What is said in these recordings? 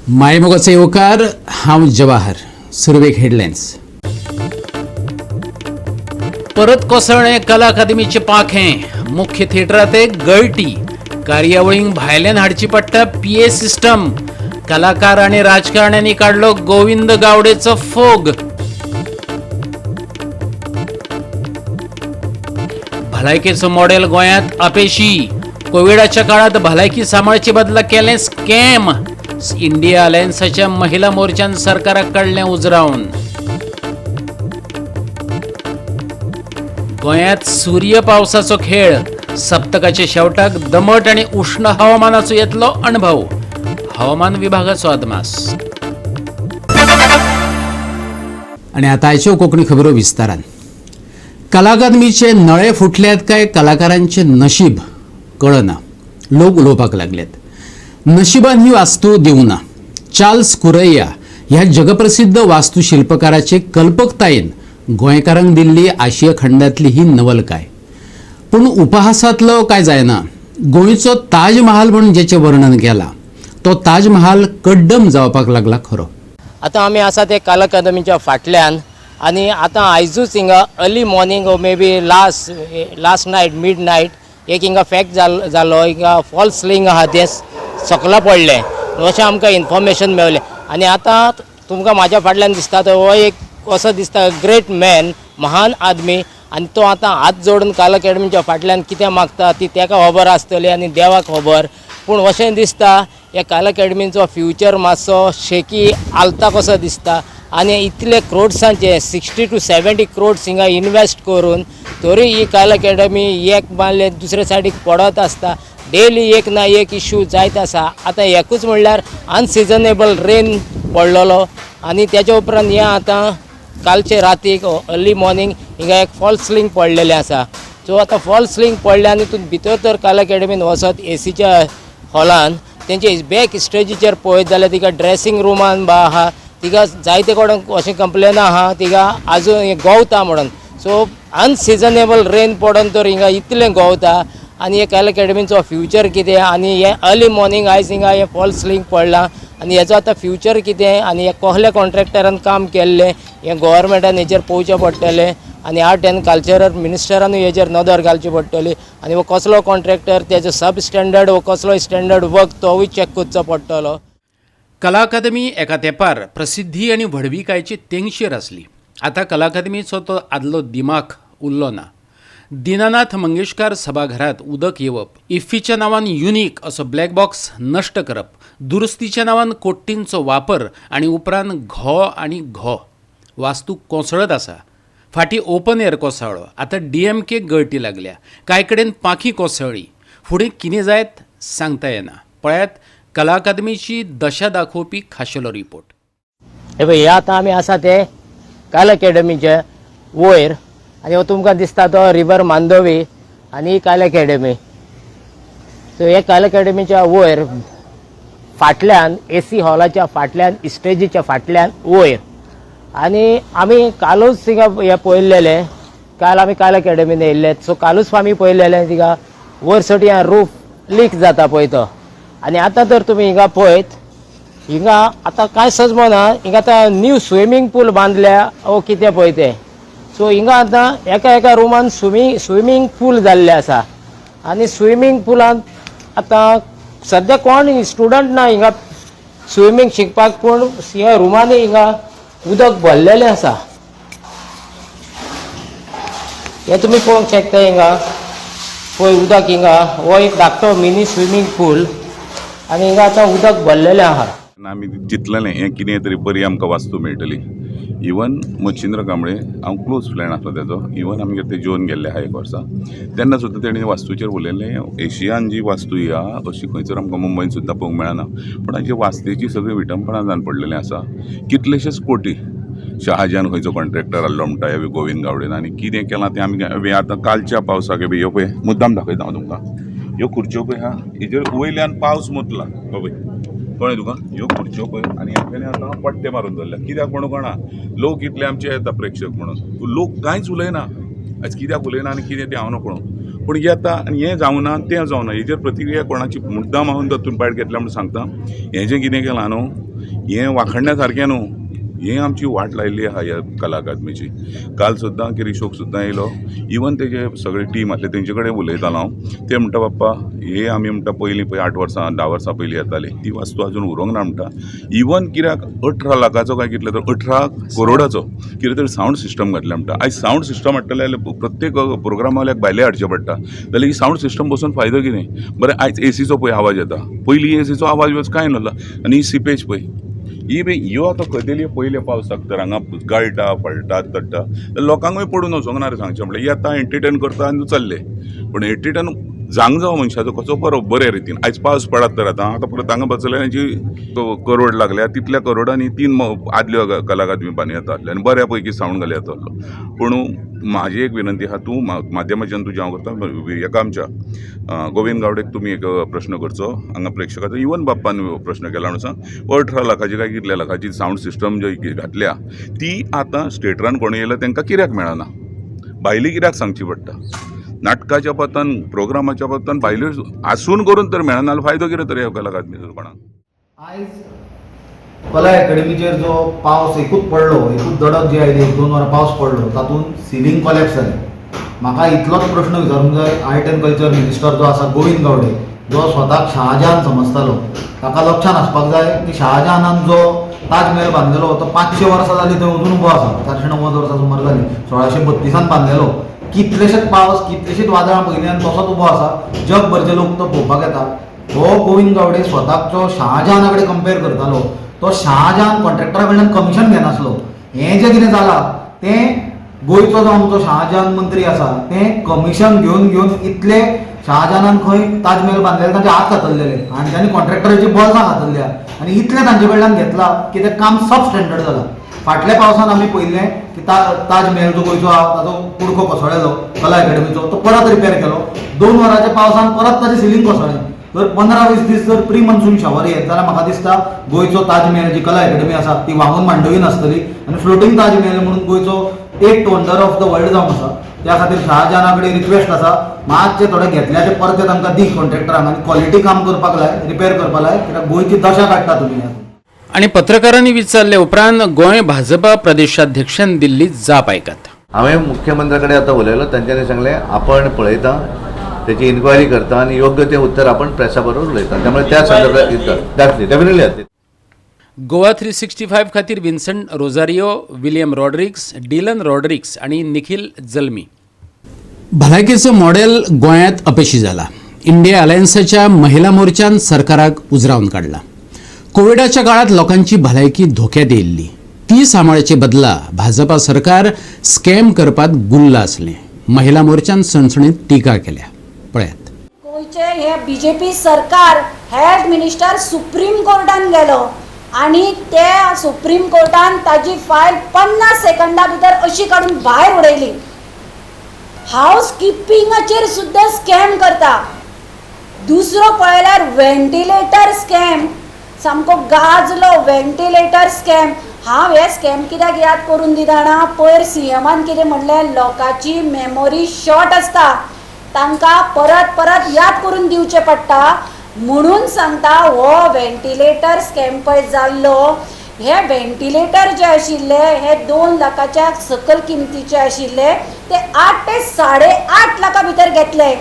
मायमोगाचे येवकार हांव जवाहर. सुरवेक हेडलायन्स. परत कोसळ्ळें कला अकादमीचे पाखें. मुख्य थिएटरांत एक गळटी. कार्यावळींक भायल्यान हाडची पडटा PA सिस्टम. कलाकार आनी राजकारण्यांनी काडलो गोविंद गावडेचो फोग. भलायकेचो मॉडेल गोंयांत अपेशी. कोविडाच्या काळात भलायकी सांबाळचे बदला केलें स्कॅम. इंडिया अलायन्साच्या महिला मोर्चान सरकाराक काडलें उजरावन. गोंयांत सूर्य पावसाचो खेळ. सप्तकाच्या शेवटाक दमट आनी उष्ण हवामानाचो येतलो अणभव. हवामान विभागाचो अदमास. आनी आतां आयच्यो कोंकणी खबरो विस्तारान. कला अकादमीचे नळे फुटल्यात काय कलाकारांचे नशीब कळना. लोक उलोवपाक लागल्यात. नशिबान ही वास्तू दिवना. चार्ल्स कुरैया ह्या जगप्रसिद्ध वास्तुशिल्पकाराचे कल्पकतायेन गोंयकारांक दिल्ली आशिया खंडांतली ही नवलकाय. पूण उपहासांतलो काय जायना. गोंयचो ताज महाल म्हणून जेचें वर्णन केलां तो ताज महाल कड्डम जावपाक लागला खरो. आतां आमी आसा ते कला अकादमीच्या फाटल्यान आनी आतां आयजूच हिंगा early morning maybe last night midnight एक हिंगा फॅक्ट जालो. हिंगा फॉल्स स्लिंग आहा तें सकला पडलें अशें आमकां इन्फॉर्मेशन मेळ्ळें. आनी आतां तुमकां म्हाज्या फाटल्यान दिसता तो हो एक असो दिसता ग्रेट मॅन, महान आदमी. आनी तो आतां हात जोडून कला अकादमीच्या फाटल्यान कितें मागता ती तेका खबर आसतली आनी देवाक खबर. पूण अशें दिसता ह्या कला अकादमीचो फ्युचर मातसो शेकी आलता कसो दिसता. आनी इतले क्रोड्सांचे 60 to 70 crores हिंगा इन्वेस्ट करून तरी ही कला अकादमी एक बांदले दुसरे सायडीक पडत आसता. डेली एक ना एक इश्यू जायत आसा. आतां एकूच म्हणल्यार अनसिजनेबल रेन पडलेलो आनी तेच्या उपरांत हें आतां कालचे रातीक अर्ली मॉर्निंग हिंगा एक फॉल्स स्लिंग पडलेलें आसा. सो आतां फॉल्स स्लिंग पडले आनी तूं भितर तर कला अकादमीन वचत एसीच्या हॉलान तेंचे बॅक स्टेजीचेर पळयत जाल्यार तिका ड्रेसींग रूमान बा आहा तिका जायते कडेन अशें कंप्लेन आहा तिका आजून हें गवता म्हणून. सो अनसिजनेबल रेन पडोन तर हिंगा इतलें गवता आनी हे कला अकादमीचो फ्युचर कितें. आनी हे अर्ली मॉर्निंग आयज हिंगा हे फॉल्स स्लिंग पडलां आनी हेचो आतां फ्युचर कितें आनी हे कसल्या कॉन्ट्रॅक्टरान काम केल्लें हें गोवोरमेंटान हेचेर पळोवचें पडटलें. आनी आर्ट एंड कल्चरल मिनिस्टरानूय हेचेर नदर घालची पडटली. आनी हो कसलो कॉन्ट्रॅक्टर तेजो सब स्टँडर्ड वो कसलो स्टँडर्ड वर्क तोवूय चॅक करचो पडटलो. कला अकादमी एका तेंपार प्रसिद्धी आनी व्हडविकायेची तेंगशेर आसली. आतां कला अकादमीचो तो आदलो दिमाग उरलो ना. दिनानाथ मंगेशकार सभाघरांत उदक येवप, इफ्फीच्या नांवान युनिक असो ब्लॅक बॉक्स नश्ट करप, दुरुस्तीच्या नांवान कोट्टींचो वापर आनी उपरांत घो आनी घो. वास्तू कोसळत आसा. फाटीं ओपन एअर कोसळ्ळो. आतां DMK गळटी लागल्या. कांय कडेन पाखी कोसळ्ळी. फुडें कितें जायत सांगता येना. पळयात कला अकादमीची दशा दाखोवपी खाशेलो रिपोर्ट. हे पळय हे आतां आमी आसा ते कला अकादमीचे वयर आनी हो तुमकां दिसता तो रिवर मांदोवी आनी ही कला अकादमी. सो हे कला अकादमीच्या वयर फाटल्यान AC हॉलाच्या फाटल्यान स्टेजीच्या फाटल्यान वयर. आनी आमी कालूच थिंगा हे पळयल्लेलें. काल आमी कला अकादमीन येयल्ले. सो कालूच आमी पळयल्लेलें थिंगा वयर सटी रूफ लीक जाता पळय तो. आनी आतां तर तुमी हिंगा पळयत हिंगा आतां कांय सजमना. हिंगा आतां न्यू स्विमींग पूल बांदल्या ओ कितें पळय तें. सो हिंगा आतां एका रुमान स्विमींग पूल जाल्लें आसा. आनी स्विमींग पुलांत आतां सद्या कोण स्टुडंट ना हिंगा स्विमींग शिकपाक. पूण ह्या रुमांनी हिंगा उदक भरलेलें आसा. हें तुमी पळोवंक शकता हिंगा पळय उदक हिंगा हो एक धाकटो मिनी स्विमींग पूल आनी हिंगा आतां उदक भरलेलें आहा. आमी चिंतलेलें हें कितें तरी बरी आमकां वास्तू मेळटली. इवन मच्छिंद्र कांबळे हांव क्लोज फ्रेंड आसलो तेजो. इवन आमगे ते जेवन गेल्ले आहा एक वर्सा. तेन्ना सुद्दां तेणें वास्तूचेर उलयलें एशियान जी वास्तू ही आहा अशी खंयसर आमकां मुंबयन सुद्दां पळोवंक मेळना. पूण हाची वास्तेची सगळी विटंबणां जावन पडलेलें आसा. कितलेशेच कोटी शहाजान खंयचो कॉन्ट्रॅक्टर आहलो म्हणटा ह्या गोविंद गावडेन आनी कितें केलां तें आमी आतां कालच्या पावसाक ह्यो पळय मुद्दाम दाखयता हांव तुमकां. ह्यो खुर्च्यो पळय आहा हेजेर वयल्यान पावस मुतला पळय कळ्ळें तुका. ह्यो खुर्च्यो पळय आनी हांवें आतां पट्टे मारून दवरल्या. कित्याक म्हणून कळना. लोक इतले आमचे येता प्रेक्षक म्हणून. लोक कांयच उलयना आयज कित्याक उलयना आनी कितें तें हांव नकळो. पूण येता आनी हें जावना तें जावना हेजेर प्रतिक्रिया कोणाची मुद्दाम हांव तातूंत पायट घेतल्या म्हणून सांगता. हें जें कितें केलां न्हू हें वाखडण्या सारकें न्हू. हें आमची वाट लायिल्ली आहा ह्या कला अकादमीची. काल सुद्दां किरीशोक सुद्दां येयलो. इवन तेजे सगळे टीम आसले तेंचे कडेन उलयतालो हांव. ते म्हणटा बाप्पा हे आमी म्हणटा पयलीं पळय 8 वर्सां 10 वर्सां पयलीं येताली ती वास्तू अजून उरोंक ना म्हणटा. इवन कित्याक 18 लाखाचो काय कितले तर 18 करोडाचो कितें तरी सावंड सिस्टम घातल्या म्हणटा. आयज सावंड सिस्टम हाडटले जाल्यार प्रत्येक प्रोग्रामाक भायले हाडचे पडटा. जाल्यार ही सावंड सिस्टम बसून फायदो कितें. बरें आयज एसीचो पळय आवाज येता. पयलीं एसीचो आवाज कांय नासलो. आनी ही सिपेज पळय ही बी ह्यो आतां खंय पयले पावसाक तर हांगा गळटा फळटा तडटा लोकांकूय पडून वचोंक ना रे सांगचें म्हटल्यार येता एंटरटेन करता आनी चल्ले. पण एंटरटेन जावंक जावो मनशाचो कसो बरे रितीन. आयज पावस पडत तर आतां परत हांगा बसले जी करोड लागल्या तितल्या करोडांनी 3 आदल्यो कला अकादमी बांदूं येता आसले आनी बऱ्या पैकी सावंड घालूं येता आसलो. पूण म्हाजी एक विनंती आहा तूं माध्यमाच्यान तुजें हांव करता हेका आमच्या गोविंद गावडेक तुमी एक प्रश्न करचो. हांगा प्रेक्षकाचो इवन बाप्पान प्रश्न केला म्हणून सांग 18 लाखाची काय कितल्या लाखाची सावंड सिस्टम जी घातल्या ती आतां स्टेटरान कोणी येयला तांकां कित्याक मेळना. भायली कित्याक सांगची पडटा. नाटकाच्या पत्तान प्रोग्रामाच्या पत्तान भायल्यो आसून करून तर मेळना जाल्यार फायदो कितें तरी ह्या कला अकादमीचो कोणाक. आयज कला अकॅडमीचेर जो पावस एकूच पडलो एकूच दडक जी आयली 1-2 वरां पावस पडलो तातूंत सिलींग कॉलेप्स जालें. म्हाका इतलोच प्रश्न विचारूंक जाय आर्ट एंड कल्चर मिनिस्टर जो आसा गोविंद गावडे जो स्वताक शहाजहान समजतालो ताका लक्षांत आसपाक जाय की शहाजहानान जो ताज महल बांदलेलो तो 500 वर्सां जालीं थंय अजून उबो आसा. 490 वर्सां सुमार जालीं. 1632 बांदलेलो. कितलेशेच पावस कितलेशीच वादळां पयलीं आनी तसोच उबो आसा. जगभरचे लोक तो पळोवपाक येता. हो गोविंद गावडे स्वताकचो शहाजहाना कडेन कंपेर करतालो. तो शहाजहान कॉन्ट्रॅक्टरा कडल्यान कमिशन घेनासलो. हें जें कितें जालां तें गोंयचो जो आमचो शहाजहान मंत्री आसा तें कमिशन घेवन घेवन इतले शहाजहानान खंय ताज महल बांदलेले तांचे हात खातल्लेले आनी तांणी कॉन्ट्रॅक्टराची बॉल्सां खातल्ल्या आनी इतलें तांचे कडल्यान घेतलां की तें काम सब स्टँडर्ड जालां. फाटल्या पावसान आमी पयलें की ताज महल जो गोंयचो आहा ताचो कुडको कोसळ्ळेलो कला अकॅडमीचो तो परत रिपेर केलो. 2 वरांच्या पावसान परत ताचें सिलींग कोसळ्ळें. जर 15-20 दीस जर प्री मन्सून शावर येत जाल्यार म्हाका दिसता गोंयचो ताज महल जी कला अकॅडमी आसा ती वाहून मांडवी नासतली आनी फ्लोटींग ताज महल म्हणून गोंयचो 8th wonder of the world जावंक आसा. त्या खातीर शहाजहाना कडेन रिक्वेस्ट आसा मातशें थोडे घेतल्याचे परते तांकां दी कॉन्ट्रॅक्टरांक आनी क्वॉलिटी काम करपाक लाय रिपेर करपाक लाय कित्याक गोंयची दशा काडटा तुमी. आणि पत्रकारांनी विचारले उपरांत गोंय भाजपा प्रदेशाध्यक्षान दिल्ली जाप आयकात. हांवें मुख्यमंत्र्या कडेन आतां उलयलो. तांच्यांनी सांगलें आपण पळयता त्याची इन्क्वायरी करता आणि योग्य ते उत्तर आपण प्रेसा बरोबर उलयता. त्यामुळे त्या संदर्भात डेफिनेटली जातली. गोवा 365 खातीर Vincent Rosario, William Rodrigues, Dylan Rodrigues आणि निखिल जल्मी. भलायकेचो मॉडेल गोंयांत अपेशी जाला. इंडिया अलायन्साच्या महिला मोर्चान सरकाराक उजरावन काडला. कोविडाच्या काळात लोकांची भलायकी धोक्यात येयल्ली ती सांबाळचे बदला भाजपा सरकार स्कॅम करपात गुल्ल असलें महिला मोर्चान सणसणीत टिका केल्या. पळयात. गोंयचे हे बीजेपी सरकार हेल्थ मिनिस्टर सुप्रीम कोर्टान गेलो आनी त्या सुप्रीम कोर्टान ताजी फायल 50 सेकंदां भितर अशी काडून भायर उडयली. हाऊस किपिंगाचेर सुद्दां स्कॅम करता. दुसरो पळयल्यार व्हेंटिलेटर स्कॅम सामको गाजलो. Ventilator scam. हांव हे स्कॅम कित्याक याद करून दिताना पयर सीएमान कितें म्हणलें लोकांची मेमोरी शॉर्ट आसता तांकां परत परत याद करून दिवचें पडटा म्हणून सांगता हो व्हेंटिलेटर स्कॅम पळय जाल्लो. हे व्हेंटिलेटर जे आशिल्ले हे 2 लाखाच्या सकल किमतीचे आशिल्ले ते 8 ते 8.5 लाखां भितर घेतले.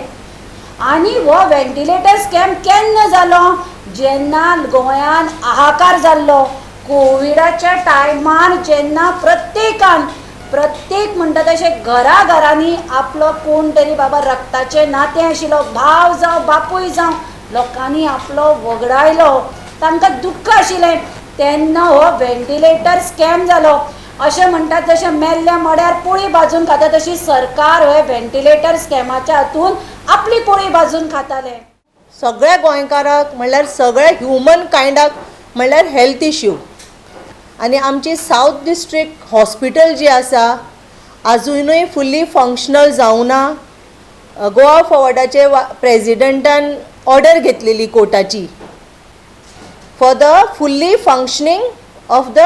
आनी हो व्हेंटिलेटर स्कॅम केन्ना जालो जेन्ना गोंयान हाहाकार जाल्लो. कोविडाच्या टायमार जेन्ना प्रत्येक म्हणटा तशें घरांनी आपलो कोण तरी बाबा रक्ताचें नातें आशिल्लो भाव जावं बापूय जावं लोकांनी आपलो वगडायलो तांकां दुख्ख आशिल्लें तेन्ना हो व्हेंटिलेटर स्कॅम जालो. अशें म्हणटात जशें मेल्ल्या मड्यार पोळी भाजून खाता तशी सरकार हे व्हेंटिलेटर स्कॅमाच्या हातून आपली पोळी भाजून खाताले. सगळ्या गोंयकाराक म्हणल्यार सगळ्या ह्युमन कायंडाक म्हणल्यार हेल्थ इश्यू आनी आमची सावथ डिस्ट्रिक्ट हॉस्पिटल जी आसा आजुनूय फुल्ली फंक्शनल जावना. गोवा फॉवर्डाचे प्रेजिडेंटान ऑर्डर घेतलेली कोर्टाची for the fully functioning of the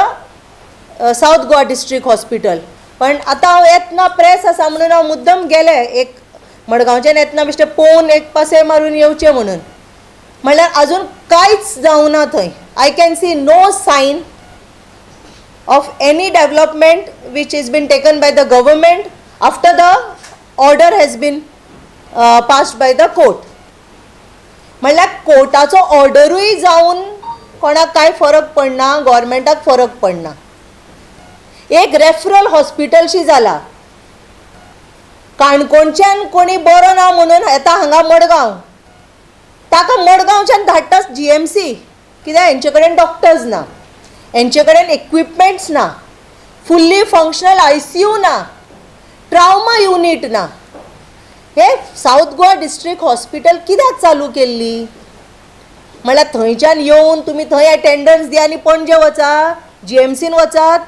South Goa district hospital. पण आतां हांव येतना प्रेस आसा म्हणून हांव मुद्दम गेलें एक मडगांवच्यान येतना बेश्टें पळोवन एक पासे मारून येवचें म्हणून. म्हणल्यार आजून कांयच जावना थंय. I can see no sign of any development which has been taken by the government after the order has been passed by the court. म्हणल्यार कोर्टाचो ऑर्डरूय जावन कोणाक काय फरक पडना, गव्हर्मेंटाक फरक पडना. एक रेफरल हॉस्पिटलशी जाला, काणकोणच्यान कोणी बरो ना म्हणून येता हांगा मडगांव, ताका मडगांवच्यान धाडटा GMC. कित्याक हेंचे कडेन डॉक्टर्स ना, हेंचे कडेन इक्विपमेंट्स ना, फुल्ली फंक्शनल ICU ना, ट्राउमा युनिट ना. हे साऊथ गोवा डिस्ट्रिक्ट हॉस्पिटल कित्याक चालू केल्ली? म्हळ्यार थंयच्यान येवन तुमी थंय एटेंडन्स दिया आनी पणजे वचा, GMCन वचात,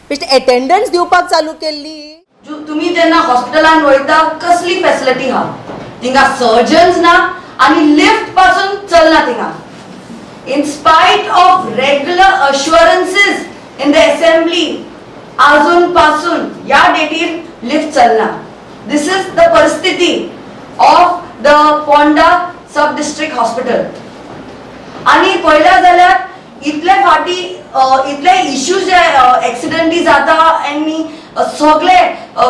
बेश्टे एटेंडन्स दिवपाक चालू केल्ली. तुम्ही जेन्ना हॉस्पिटलान वयता कसली फॅसिलिटी हा? थिंगा सर्जन्स ना आणि लिफ्ट पासून चलना थिंगा. In spite of regular assurances in the assembly अजून पासून या डेटीर लिफ्ट चलना. This is the परिस्थिती of the Ponda sub district hospital. आणि पळयल्या जाल्यार इतले फाटी इतले इश्यूज जे एक्सिडेंटी जाता आनी सगळे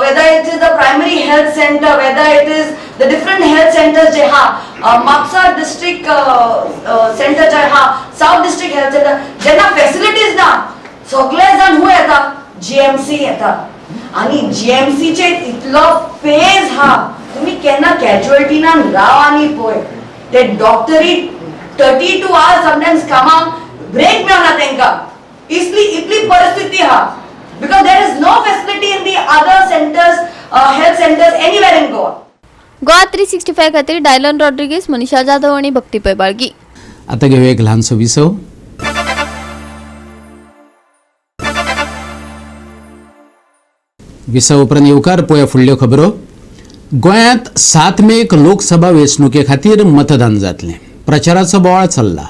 whether it is the primary health centre, whether it is the different health centres जे हा, म्हापसा डिस्ट्रिक्ट सेंटर जे हा, साऊथ डिस्ट्रिक्ट हेल्थ सेंटर, जेन्ना फॅसिलिटीज ना सगळे जाण हू येता, GMC येता. आणि GMC चे इतलो पेज हा, तुम्ही केन्ना कॅज्युअलिटीनान राव आनी पळय ते डॉक्टरी 32 hours समटायम्स कामाक ब्रेक मेळना तेंका. इतली परिस्थिती हा, because there is no facility in the other centres, health centres anywhere in Goa. Goa 365 खातीर डायलन रॉड्रिगीस, मनीषा जाधव आणि भक्ती पैबाळगी. आता घेऊया एक लहानसो विसव. विसव उपरांत येवकार पळोवया फुडल्यो खबरो. गोंयांत 7 मेक लोकसभा वेंचणुके खातीर मतदान जातलें. प्रचाराचो बोवाळ चल्ला.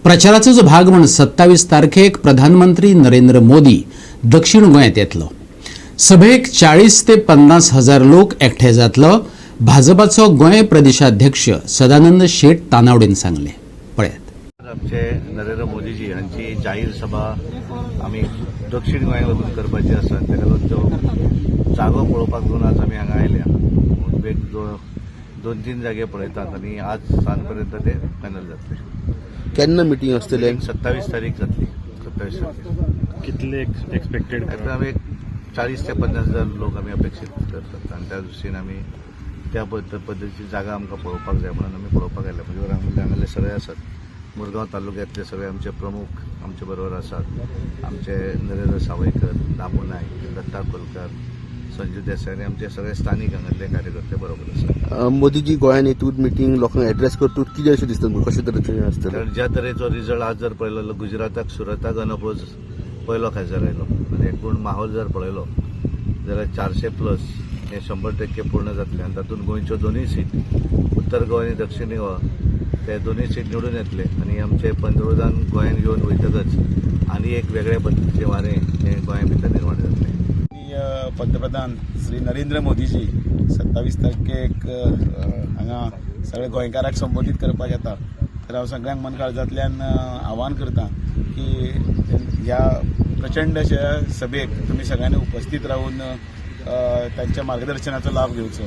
प्रचाराचो जो भाग म्हूण 27 तारखेक प्रधानमंत्री नरेंद्र मोदी दक्षिण गोंयांत येतलो. सभेक 40 ते 50 हजार लोक एकठांय जातलो, भाजपाचो गोंय प्रदेशाध्यक्ष सदानंद शेट तानावडेन सांगलें. पळयात. आमचे नरेंद्र मोदीजी हांची जाहीर सभा आमी दक्षिण गोंयांत लागून करपाची आसा. ताका लागून तो जागो पळोवपाक लागून आज आमी हांगा आयल्या. एक 2-3 जागे पळयतात आनी आज सांज पर्यंत ते फायनल जातले. केन्ना मिटींग आसतली? 27 तारीख जातली. 27 तारीख. कितले एक्सपेक्टेड? आता आमी 40 ते 50 हजार लोक आमी अपेक्षीत करतात आनी त्या दृश्टीन आमी त्या पद्दतीची जागा आमकां पळोवपाक जाय म्हणून आमी पळोवपाक आयल्या. म्हणजे हांगाले सगळे आसात. मुरगांव तालुक्यांतले सगळे आमचे प्रमुख आमचे बरोबर आसात. आमचे नरेंद्र सावयकर, दामू नायक, दत्ता कोलकार, संजू देसाय आनी आमचे सगळे स्थानीक हांगातले कार्यकर्ते बरोबर आसात. मोदीजी गोंयांत येतून मिटींग लोकांक एड्रेस करतूत कितें अशें दिसता? कशे तरेचें आसतलें? कारण ज्या तरेचो रिजल्ट आज जर पळयलो, गुजराताक सुरताक अनअपोज पयलो खासदार आयलो आनी एकूण माहोल जर पळयलो जाल्यार 400+ हे 100% पूर्ण जातले. आनी तातूंत गोंयच्यो दोनूय सीट, उत्तर गोवा आनी दक्षिण गोवा, ते दोनूय सीट निवडून येतले. आनी आमचे पंतप्रधान गोंयांत येवन वयतकच आनी एक वेगळ्या पद्दतीचें वारें हे गोंया भितर निर्माण जातलें. पंतप्रधान श्री नरेंद्र मोदीजी 27 तारखेक हांगा सगळे गोंयकारांक संबोधीत करपाक येता. तर हांव सगळ्यांक मन काळजांतल्यान आव्हान करता की ह्या प्रचंड अशा सभेक तुमी सगळ्यांनी उपस्थित रावन तांच्या मार्गदर्शनाचो लाभ घेवचो.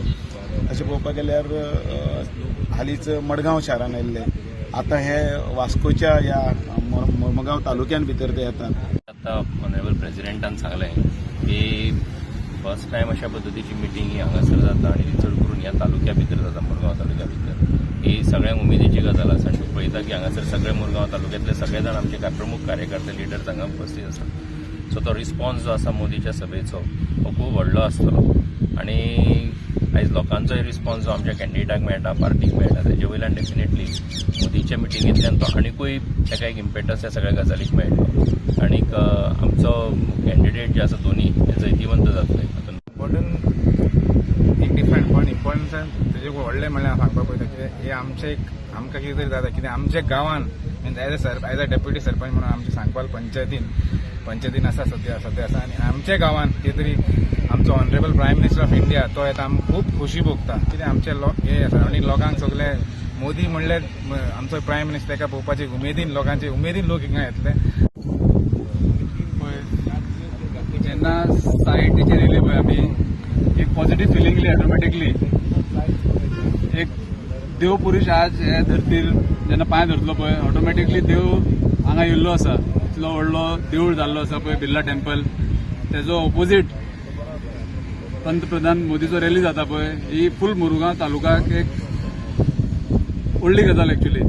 अशें पळोवपाक गेल्यार हालींच मडगांव शारान आयिल्ले, आतां हे वास्कोच्या ह्या मडगांव तालुक्यान भितर ते येतात. आतां ऑनरेबल प्रेसिडेंटान सांगलें की फर्स्ट टायम अशा पद्दतीची मिटींग ही हांगासर जाता आनी चड करून ह्या तालुक्या भितर जाता, मुरगांव तालुक्या भितर. ही सगळ्यांक उमेदीची गजाल आसा. आनी तूं पळयता की हांगासर सगळे मुरगांव तालुक्यांतले सगळे जाण आमचे काय प्रमुख कार्यकर्ते, लिडर्स हांगा उपस्थित आसात. सो तो रिस्पॉन्स जो आसा मोदीच्या सभेचो हो खूब व्हडलो आसतलो. आनी आयज लोकांचोय रिस्पॉन्स जो आमच्या कॅन्डिडेटाक मेळटा, पार्टीक मेळटा, तेजे वयल्यान डेफिनेटली मोदीच्या मिटिंगेंतल्यान तो आनीकूय ताका एक इम्पेटस ह्या सगळ्या गजालीक मेळटलो. आनीक आमचो कॅन्डिडेट जे आसा दोनी हे जैतिवंत जातले. इम्पॉर्टंट एक डिफरंट पण इम्पॉर्टन्सान तेजे व्हडलें म्हणल्यार सांगपाक पळयता कितें हे आमचे आमकां कितें तरी जाता कितें आमच्या गांवान एज अ डेप्युटी सरपंच म्हणून आमच्या सांगपाल पंचायतीन आसा सद्या आसा आनी आमच्या गांवान कितें तरी आमचो honourable prime minister of India तो येता, आमकां खूब खोशी भोगता. कितें आमचे हे सरावंडींग लोकांक सगळे मोदी म्हणल्यार आमचो प्रायम मिनिस्टर ताका पळोवपाचे उमेदीन लोकांचे उमेदीन लोक हिंगा येतले. जेन्ना सायटीचेर येयले पळय आमी एक पॉझिटिव्ह फिलींग येयली ऑटोमॅटिकली. एक देव पुरुश आज हे धरतीर जेन्ना पांय धरतलो पळय ऑटोमॅटिकली देव हांगा येयल्लो आसा. इतलो व्हडलो देवूळ जाल्लो आसा पळय बिर्ला टेम्पल, तेजो ऑपोजीट पंतप्रधान मोदीचो रॅली जाता पळय, ही फूल मुरुगांव तालुकाक एक व्हडली गजाल एक्चुली.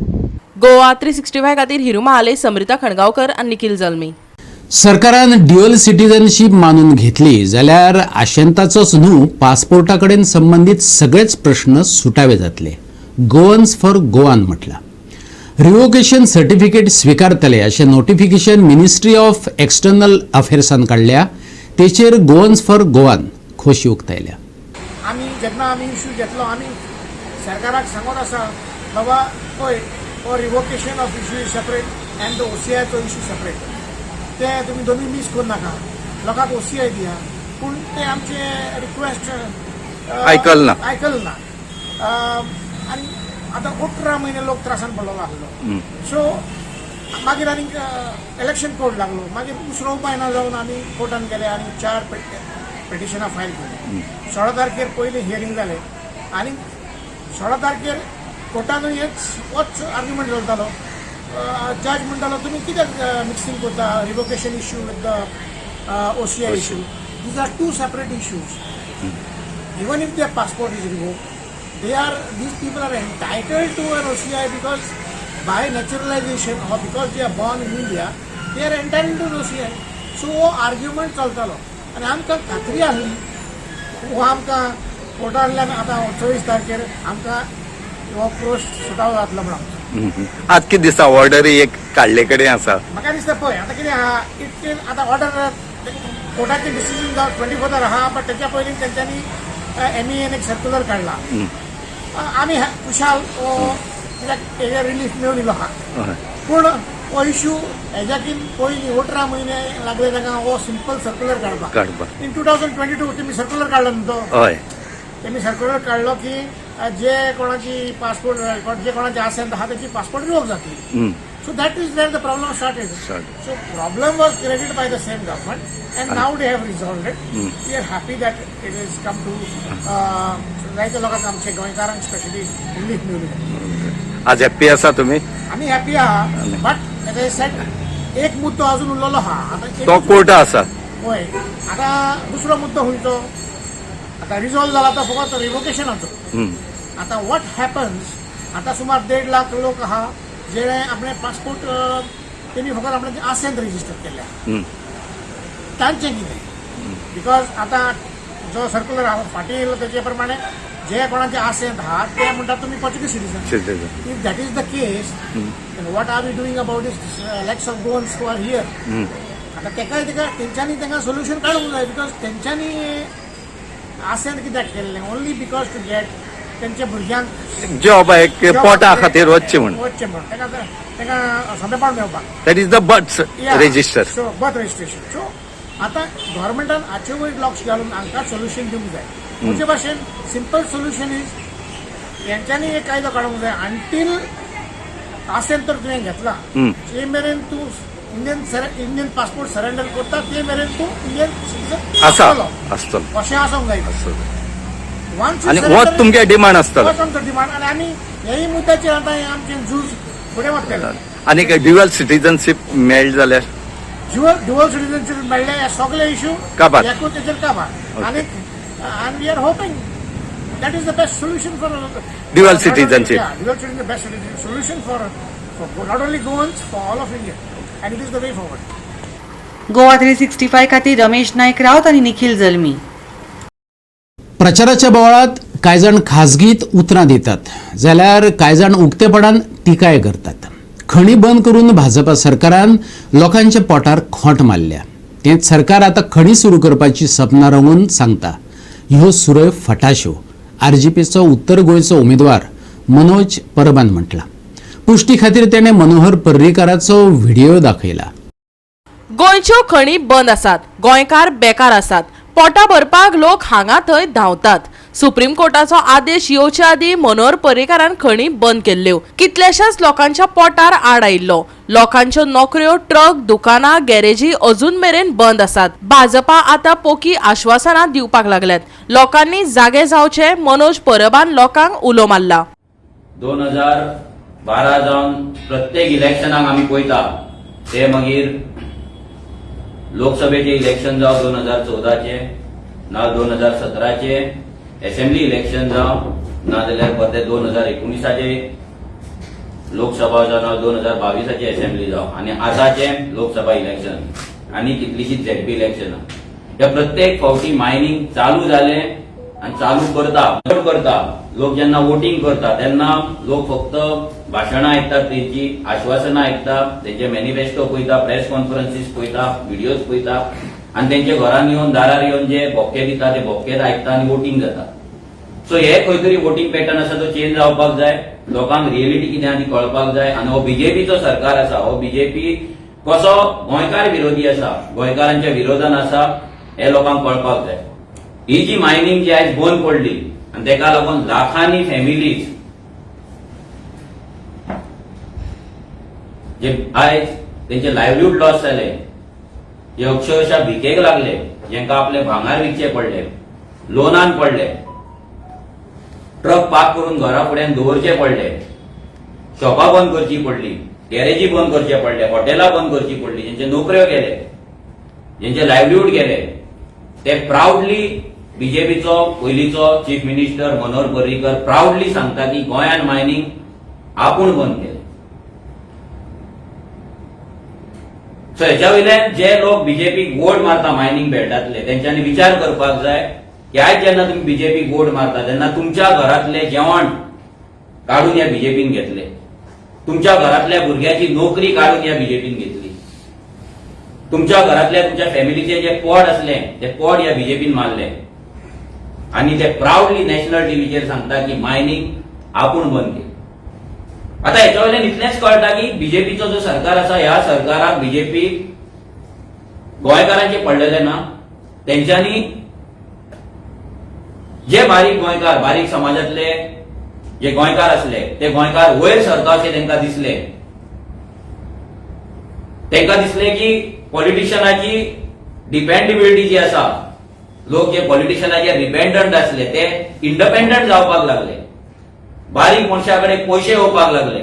गोवा 365 खातीर हिरू महाले, समृता खणगांवकर आनी निखिल जल्मी. सरकारान ड्युअल सिटीजनशीप मानून घेतली जाल्यार आशेंताचोच न्हू पासपोर्टा कडेन संबंदीत सगळेच प्रश्न सुटावे जातले. गोवन्स फॉर गोवान म्हटला. रिवोकेशन सर्टिफिकेट स्विकारतले अशें नोटिफिकेशन मिनिस्ट्री ऑफ एक्सटर्नल अफेर्सान काडल्या. तेचेर गोवन्स फॉर गोवान खोशी उक्तायल्या. जेन्ना आमी इश्यू घेतलो आमी सरकाराक सांगत आसा बाबा पळय हो revocation of issue is separate and OCIचो इश्यू सेपरेट. ते तुमी दोनूय मिस करूं नाका. लोकांक OCI दिया. पूण ते आमचे रिक्वेस्ट आयकल ना. आनी आतां 18 म्हयने लोक त्रासान पडलेलो आसलो. सो मागीर आनी इलेक्शन कोड लागलो. मागीर दुसरो उपाय ना जावन आमी कोर्टान गेले आनी 4 पिटिशनां फायल केली. 16 तारखेर पयलीं हियरींग जालें आनी 16 तारखेर कोर्टानूय होच आर्ग्युमेंट चलतालो. जज म्हणटालो तुमी कित्याक मिक्सिंग करता revocation issue with the OCI issue. These are 2 separate issues. Even if their passport is revoked, these people are entitled to an OCI because by naturalization or because they are born in India, they are entitled to an OCI. So हो argument चलतालो आनी आमकां खात्री आसली हो आमकां कोर्टांतल्यान आतां 24 तारखेर आमकां हो पोस्ट सुटावो जातलो म्हणून. आज कितें दिसता ऑर्डर एक काडले कडेन आसा. म्हाका दिसता पळय आतां कितें आहा इतकें आतां ऑर्डर कोर्टाचें डिसिजन जावन 24 आहा बट तेच्या पयलीं तेंच्यांनी MEAन एक सर्क्युलर काडला. आमी खुशाल कित्याक हेजे रिलीफ मेळून येयलो आहा. पूण हो इश्यू हेज्याकीन पयलीं 18 म्हयने लागले ताका हो सिंपल सर्क्युलर काडपाक. इन 2022 तेमी सर्क्युलर काडलो न्हू तो. हय तेमी सर्क्युलर काडलो की जे कोणाची पासपोर्ट जे कोणाचे आसेंत आहा तेची पासपोर्ट रिवोक जातली. So that is where the problem started. So problem was created by the same government and now they have resolved it. We are happy that it has come to जायत्या लोकांक आमचे गोंयकारांक specially relief मेळ्ळी. आज happy आसा तुमी. आमी happy आहा बट एज आय सेड एक मुद्दो अजून उरलेलो आहा. तो कोर्ट आसा. होय आतां दुसरो मुद्दो खंयचो आतां रिजॉल्व जाला तो फकत रिवोकेशनाचो. आतां वॉट हॅपन्स आतां सुमार 1.5 लाख लोक आहा जेणे आपले पासपोर्ट तेणी फकत आपले आसेंत रजिस्टर केल्या. तांचें कितें बिकॉज आतां जो सर्क्युलर फाटीं येयलो तेचे प्रमाणे जे कोणाचे आसेंत आहा ते म्हणटा तुमी Portuguese citizen. If that is the case what are we doing about these lakhs of Goans who are here. आतां तेंच्यांनी तांकां सोल्युशन काडूंक जाय बिकॉज तेंच्यांनी आसेंत कित्याक केल्लें ओन्ली बिकॉज टू गेट तेंच्या भुरग्यांक जॉब एक पोटा खातीर वचचें म्हण ताका सोंपेपण मेळपाक. That is the birth register. So birth registration. So आतां गव्हर्मेंटान हाचे वयर लक्ष घालून हांकां सोल्युशन दिवंक जाय. म्हणजे भाशेन सिंपल सोल्युशन इज हेंच्यांनी एक कायदो काडूंक जाय अंटील आसेंत तर तुवें घेतला जे मेरेन तूं इंडियन पासपोर्ट सरेंडर करता ते मेरेन तूं इंडियन सिटीजन आसतलो अशें आसूंक जाय. आनी हो तुमगे डिमांड आसतलो. आमचो डिमांड आनी आमी हेय मुद्द्याचेर आतां आमचें झूज फुडें वतलें. आनी ड्युअल सिटीजनशीप मेळ्ळी जाल्यार ड्युअल सिटीजनशीप मेळ्ळे हे सगळे इश्यू काबार एकूच तेचेर काबार. आनी we are hoping that is the best solution for dual citizenship. Dual citizen best solution for not only Goans for all of India and it is the way forward. Goa 365 खातीर रमेश नायक रावत आनी निखिल जल्मी. प्रचाराच्या बोवाळात कांय जाण खाजगीत उतरां दितात जाल्यार कांय जाण उक्तेपणान टिकाय करतात. खणी बंद करून भाजपा सरकारान लोकांच्या पोटार खोंट मारल्या. तेंच सरकार आतां खणी सुरू करपाची सपनां रंगोवन सांगता. ह्यो सुरय फटाश्यो RGPचो उत्तर गोंयचो उमेदवार मनोज परबान म्हटला. पुष्टी खातीर तेणें मनोहर पर्रीकाराचो व्हिडिओ दाखयला. गोंयच्यो खणी बंद आसात. गोंयकार बेकार आसात. पोटां भरपाक लोक हांगा थंय धांवतात. सुप्रीम कोर्टाचो आदेश येवचे आदी मनोहर पर्रीकारान खणी बंद केल्ल्यो. कितल्याशाच लोकांच्या पोटार आड आयिल्लो. लोकांच्यो नोकऱ्यो, ट्रक, दुकानां, गॅरेजी अजून मेरेन बंद आसात. भाजपा आता पोकी आश्वासनां दिवपाक लागल्यात. लोकांनी जागे जावचे मनोज परबान लोकांक उलो मारला. 2012 जावन प्रत्येक इलेक्शनाक आमी पळयता ते मागीर लोकसभेचे इलेक्शन जावं 2014चे ना 2017चे, असेंब्ली इलेक्शन जावं नाजाल्यार परते 2019चे लोकसभा जावं ना 2022चे असेंब्ली जावं आनी आतांचे लोकसभा इलेक्शन आनी कितलीशीच झेडपी इलेक्शनां. हे प्रत्येक फावटी मायनिंग चालू जाले आनी चालू करता लोक जेन्ना वोटिंग करता तेन्ना लोक फक्त भाशणां आयकतात, तेंची आश्वासनां आयकतात, तेंचे मॅनिफेस्टो पळयता, प्रेस कॉन्फरन्सीस पळयता, व्हिडियोज पळयता आनी तेंच्या घरान येवन दारार येवन जे भोपके दिता ते भोपके आयकता आनी वोटिंग जाता. सो हे खंय तरी वोटिंग पॅटर्न आसा तो चेंज जावपाक जाय. लोकांक रिएलिटी कितें आसा ती कळपाक जाय. आनी हो बीजेपीचो सरकार आसा, हो बीजेपी कसो गोंयकार विरोधी आसा, गोंयकारांच्या विरोधान आसा हे लोकांक कळपाक जाय. ही जी मायनिंग जी आयज बंद पडली आनी तेका लागून लाखांनी फॅमिलीज जे आयज तेंचे लायव्हलीहूड लॉस जाले, जे अक्षरशः भिकेक लागले, जेंका आपले भांगार विकचे पडले, लोनान पडले, ट्रक पार्क करून घरा फुड्यान दवरचे पडले, शॉपां बंद करची पडली, गॅरेजी बंद करचे पडले, हॉटेलां बंद करची पडली, जेंचे नोकऱ्यो गेले, जेंचे लायव्हलीहूड गेले, ते प्राऊडली बीजेपीचो पयलींचो chief minister Manohar Parrikar proudly सांगता की गोंयान मायनिंग आपूण बंद केलें. सो हेच्या वयल्यान जे लोक बीजेपीक वोट मारता मायनिंग बेल्टांतले तेंच्यांनी विचार करपाक जाय की आयज जेन्ना तुमी बीजेपीक वोट मारता तेन्ना तुमच्या घरांतले जेवण काडून ह्या बीजेपीन घेतले, तुमच्या घरांतल्या भुरग्याची नोकरी काडून ह्या बीजेपीन घेतली, तुमच्या घरांतल्या तुमच्या फॅमिलीचे जे पोट असले ते पोट ह्या बीजेपीन मारले आनी ते प्राऊडली नॅशनल टीव्हीचेर सांगता की मायनिंग आपूण बंद केली. आता हेच्या वयल्यान इतलेंच कळटा की बीजेपीचो जो सरकार आसा ह्या सरकाराक बीजेपी गोंयकारांचे पडलेले ना. तेंच्यांनी जे बारीक गोंयकार, बारीक समाजातले जे गोंयकार असले ते गोंयकार वयर सरता अशें तेंकां दिसले. तेंकां दिसले की पॉलिटिशियनाची डिपेंडेबिलिटी जी आसा, लोक जे पॉलिटिशियनाचेर डिपेंडंट आसले ते इंडिपेंडंट जावपाक लागले. बारीक मनशा कडेन पयशे येवपाक लागले.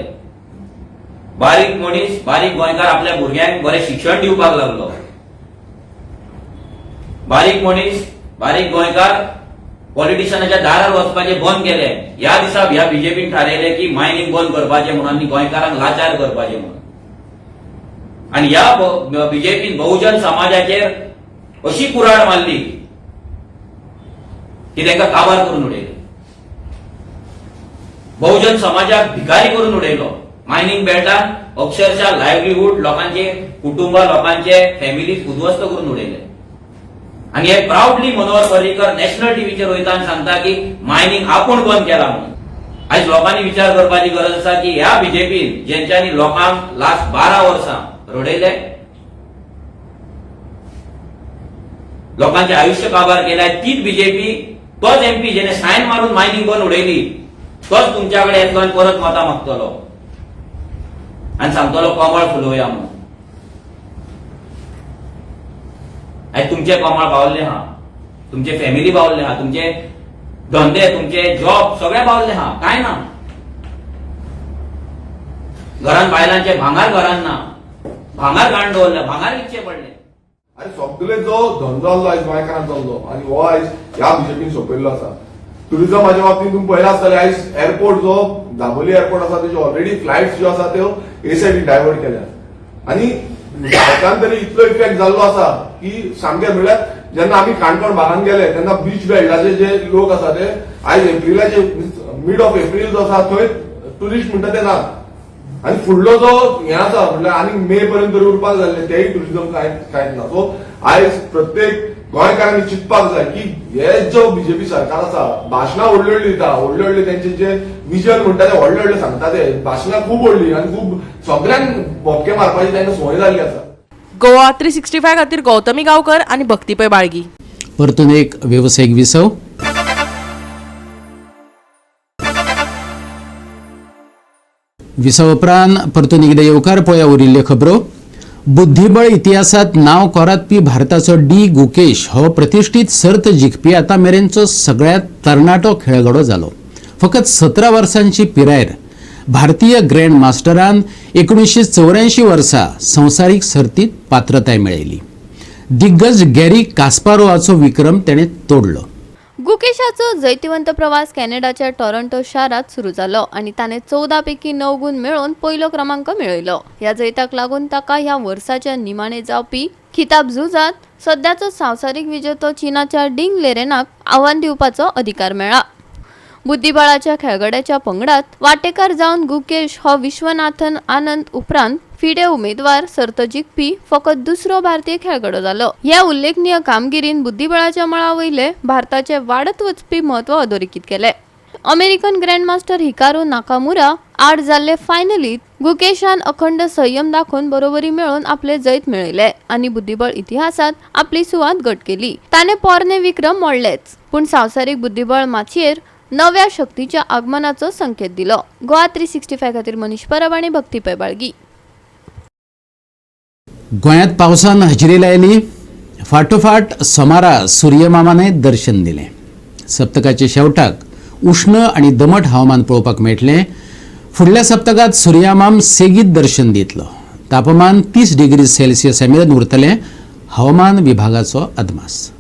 बारीक मनीस, बारीक गोंयकार आपल्या भुरग्यांक बरें शिक्षण दिवपाक लागलो. बारीक मनीस, बारीक गोंयकार पॉलिटिशियनाच्या दारार वचपाचे बंद केले. ह्या दिसा ह्या बीजेपीन थारायले की मायनिंग बंद करपाचें म्हणून आनी गोंयकारांक लाचार करपाचें म्हणून. आनी ह्या बीजेपीन बहुजन समाजाचेर अशी कुराड मारली की तांकां काबार करून उडयले. बहुजन समाजाक भिकारी करून उडयलो. मायनिंग बेल्टान अक्षरशः लायव्हलीहूड लोकांचे, कुटुंबां लोकांचे, फॅमिलीज उद्ध्वस्त करून उडयले. आनी हे प्राऊडली मनोहर पर्रीकर नॅशनल टीव्हीचेर वयता आनी सांगता की मायनिंग आपूण बंद केला म्हणून. आयज लोकांनी विचार करपाची गरज आसा की ह्या बीजेपीन जेंच्यांनी लोकांक लास्ट 12 वर्सां रडयले, लोकांचे आयुष्य काबार केले, तीच बीजेपी, तोच एमपी जेणे सायन मारून मायनिंग बंद उडयली, तोच तुमच्याकडे येतलो आनी परत मतां मागतलो आनी सांगतलो कमळ फुलोवया म्हणून. आयज तुमचे कमळ पावल्ले आहा, तुमचे फॅमिली पावल्ले आहा, तुमचे धंदे, तुमचे जॉब सगळे पावल्ले आहा, काय ना. घरान बायलांचे भांगार घरान ना, भांगार काडून दवरले, भांगार विकचे पडले. आनी सगळे जो धंदो आसलो आयज गोंयकारांत चल्लो आनी हो आयज ह्या बीजेपीन सोंपयल्लो आसा. टुरिजमाच्या बाबतींत तुमी पळयला आसतलें आयज एअरपोर्ट जो दाबोली एअरपोर्ट आसा तेजे ऑलरेडी फ्लायट्स ज्यो आसा त्यो हे सायडीन डायवर्ट केल्यात. आनी भारतान तरी इतलो इफेक्ट जाल्लो आसा की सामकें म्हळ्यार जेन्ना आमी काणकोण भागांत गेले तेन्ना बीच बेल्टाचे जे लोक आसा ते आयज एप्रिलाचे मिड ऑफ एप्रील जो आसा थंय टुरिस्ट म्हणटा ते ना. आनी फुडलो जो हे आसा म्हटल्यार आनी मे पर्यंत तरी उरपाक जाल्ले तेय टुरिजम कांयच ना. सो आयज प्रत्येक गोंयकारांनी चिंतपाक जाय की हे जो बीजेपी सरकार आसा भाशणां व्हडली व्हडली दिता, व्हडले व्हडले तेंचे जे विजन म्हणटा ते व्हडले व्हडले सांगता ते भाशणां खूब व्हडली आनी खूब सगळ्यांक भोपके मारपाची तांकां संवय जाल्ली आसा. गोवा 365 खातीर गौतमी गांवकर आनी भक्तीपय बाळगी. परतून एक व्यावसायिक विसव. विसा उपरांत परतून एकदां येवकार पळोवया उरिल्ल्यो खबरो. बुद्धीबळ इतिहासात नांव कोरातपी भारताचो डी गुकेश हो प्रतिश्ठीत सर्त जिखपी आतां मेरेनचो सगळ्यांत तरणाटो खेळगडो जालो. फकत 17 वर्सांची पिरायेर भारतीय ग्रँड मास्टरान 1984 वर्सा संवसारीक सर्तीत पात्रताय मेळयली. दिग्गज गॅरी कास्पारोवाचो विक्रम तेणें तोडलो. गुकेशाचो जैतिवंत प्रवास कॅनडाच्या टोरंटो शारात सुरू जालो आणि ताणें 14 पैकी 9 गुण मेळोवन पयलो क्रमांक मेळयलो. ह्या जैताक लागून ताका ह्या वर्साच्या निमाणे जावपी खिताब झुजात सध्याचो संवसारीक विजेतो चीनाच्या डिंग लेरेनाक आव्हान दिवपाचो अधिकार मेळ्ळा. बुद्धीबळाच्या खेळगड्याच्या पंगडात वांटेकार जावन गुकेश हो विश्वनाथन आनंद उपरांत फिडे उमेदवार सर्त जिखपी फकत दुसरो भारतीय खेळगडो जालो. ह्या उल्लेखनीय कामगिरीन बुद्धीबळाच्या मळा वयले भारताचे वाडत वचपी म्हत्व अधोरेखित केले. अमेरिकन ग्रँडमास्टर हिकारू नाकामुरा आड जाल्ले फायनलीत गुकेशान अखंड संयम दाखोवन बरोबरी मेळोवन आपले जैत मेळयले आणि बुद्धीबळ इतिहासात आपली सुवात घट केली. ताणें पोरने विक्रम मोडलेच, पूण संवसारीक बुद्धीबळ माचयेर नव्या शक्तीच्या आगमनाचो संकेत दिलो. गोवा 365 खातीर मनीष परब आनी भक्ती पैबाळगी. गोंयांत पावसान हजेरी लायली. फाटोफाट सोमारा सूर्यमामाने दर्शन दिलें. सप्तकाच्या शेवटाक उष्ण आनी दमट हवामान पळोवपाक मेळटलें. फुडल्या सप्तकात सूर्यमाम सेगीत दर्शन दितलो. तापमान 30 डिग्री सेल्सियस मेरेन उरतलें, हवामान विभागाचो अदमास.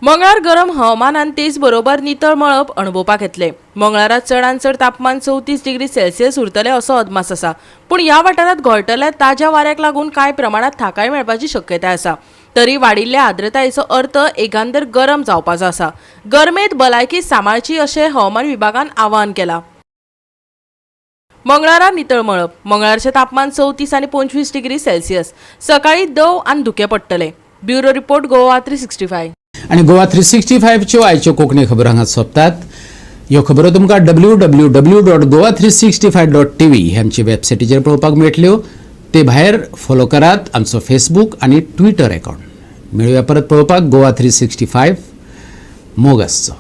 मंगळार गरम हवामानान तेच बरोबर नितळ मळब अणभवपाक येतले. मंगळारात चडांत चड तापमान 34 डिग्री सेल्सियस उरतले असो अदमास आसा. पूण ह्या वाठारांत घोळटल्या ताज्या वाऱ्याक लागून कांय प्रमाणात थाकाय मेळपाची शक्यताय आसा. तरी वाडिल्ल्या आर्द्रतायेचो अर्थ एकांदर गरम जावपाचो आसा. गरमेत भलायकी सांबाळची अशें हवामान विभागान आवाहन केलां. मंगळारा नितळ मळब. मंगळारचें तापमान 34 आनी 25 डिग्री सेल्सियस. सकाळी दव आनी धुकें पडटले. Bureau report Goa 365. आणि गोवा 365च्यो आयच्यो कोंकणी खबरो हांगा सोंपतात. ह्यो खबरो तुमकां www.goa365.tv हे आमचे वेबसायटीचेर पळोवपाक मेळटल्यो. ते भायर फॉलो करात आमचो फेसबूक आनी ट्विटर अकाउंट. मेळुया परत पळोवपाक गोवा 365 मोग आसचो.